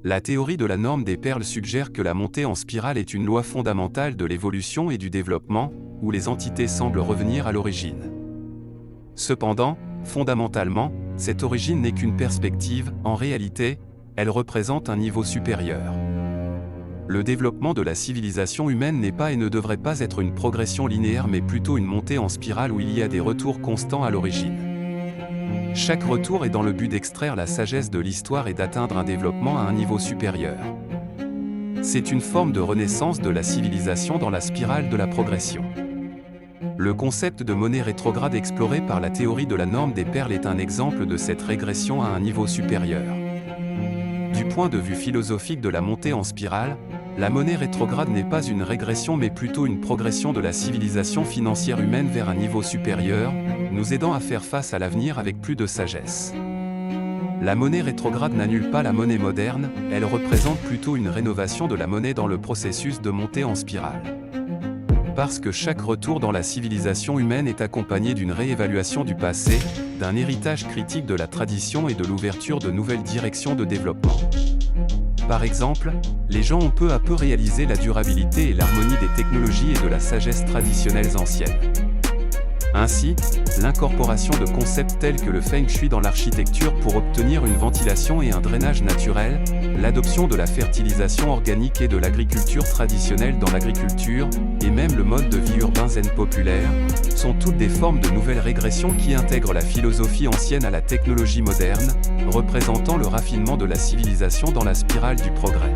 La théorie de la norme des perles suggère que la montée en spirale est une loi fondamentale de l'évolution et du développement, où les entités semblent revenir à l'origine. Cependant, fondamentalement, cette origine n'est qu'une perspective, en réalité, elle représente un niveau supérieur. Le développement de la civilisation humaine n'est pas et ne devrait pas être une progression linéaire mais plutôt une montée en spirale où il y a des retours constants à l'origine. Chaque retour est dans le but d'extraire la sagesse de l'histoire et d'atteindre un développement à un niveau supérieur. C'est une forme de renaissance de la civilisation dans la spirale de la progression. Le concept de monnaie rétrograde exploré par la théorie de la norme des perles est un exemple de cette régression à un niveau supérieur. Du point de vue philosophique de la montée en spirale, la monnaie rétrograde n'est pas une régression mais plutôt une progression de la civilisation financière humaine vers un niveau supérieur, nous aidant à faire face à l'avenir avec plus de sagesse. La monnaie rétrograde n'annule pas la monnaie moderne, elle représente plutôt une rénovation de la monnaie dans le processus de montée en spirale. Parce que chaque retour dans la civilisation humaine est accompagné d'une réévaluation du passé, d'un héritage critique de la tradition et de l'ouverture de nouvelles directions de développement. Par exemple, les gens ont peu à peu réalisé la durabilité et l'harmonie des technologies et de la sagesse traditionnelles anciennes. Ainsi, l'incorporation de concepts tels que le feng shui dans l'architecture pour obtenir une ventilation et un drainage naturel, l'adoption de la fertilisation organique et de l'agriculture traditionnelle dans l'agriculture, et même le mode de vie urbain zen populaire, sont toutes des formes de nouvelles régressions qui intègrent la philosophie ancienne à la technologie moderne, représentant le raffinement de la civilisation dans la spirale du progrès.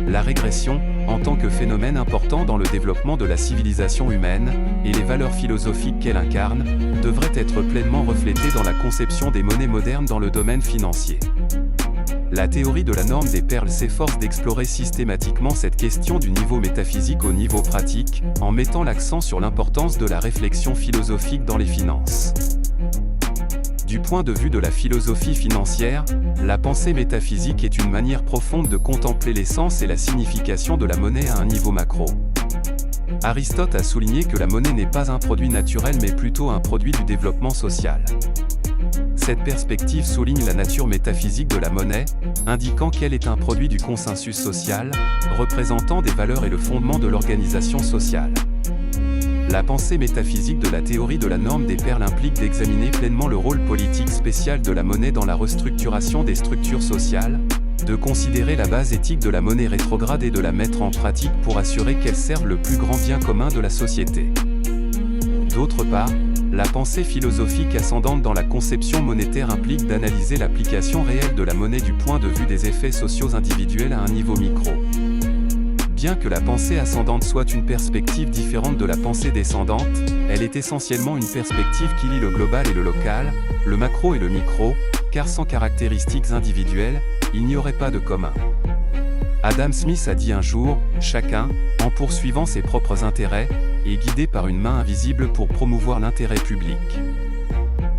La régression, en tant que phénomène important dans le développement de la civilisation humaine, et les valeurs philosophiques qu'elle incarne, devraient être pleinement reflétées dans la conception des monnaies modernes dans le domaine financier. La théorie de la norme des perles s'efforce d'explorer systématiquement cette question du niveau métaphysique au niveau pratique, en mettant l'accent sur l'importance de la réflexion philosophique dans les finances. Du point de vue de la philosophie financière, la pensée métaphysique est une manière profonde de contempler l'essence et la signification de la monnaie à un niveau macro. Aristote a souligné que la monnaie n'est pas un produit naturel mais plutôt un produit du développement social. Cette perspective souligne la nature métaphysique de la monnaie, indiquant qu'elle est un produit du consensus social, représentant des valeurs et le fondement de l'organisation sociale. La pensée métaphysique de la théorie de la norme des perles implique d'examiner pleinement le rôle politique spécial de la monnaie dans la restructuration des structures sociales, de considérer la base éthique de la monnaie rétrograde et de la mettre en pratique pour assurer qu'elle serve le plus grand bien commun de la société. D'autre part, la pensée philosophique ascendante dans la conception monétaire implique d'analyser l'application réelle de la monnaie du point de vue des effets sociaux individuels à un niveau micro. Bien que la pensée ascendante soit une perspective différente de la pensée descendante, elle est essentiellement une perspective qui lie le global et le local, le macro et le micro, car sans caractéristiques individuelles, il n'y aurait pas de commun. Adam Smith a dit un jour, « Chacun, en poursuivant ses propres intérêts, est guidé par une main invisible pour promouvoir l'intérêt public. »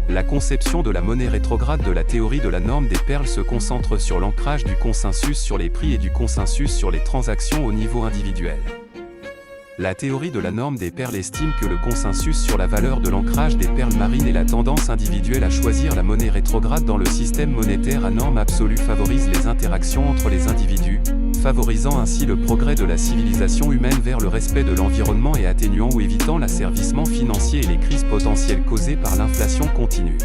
La conception de la monnaie rétrograde de la théorie de la norme des perles se concentre sur l'ancrage du consensus sur les prix et du consensus sur les transactions au niveau individuel. La théorie de la norme des perles estime que le consensus sur la valeur de l'ancrage des perles marines et la tendance individuelle à choisir la monnaie rétrograde dans le système monétaire à norme absolue favorise les interactions entre les individus, favorisant ainsi le progrès de la civilisation humaine vers le respect de l'environnement et atténuant ou évitant l'asservissement financier et les crises potentielles causées par l'inflation continue.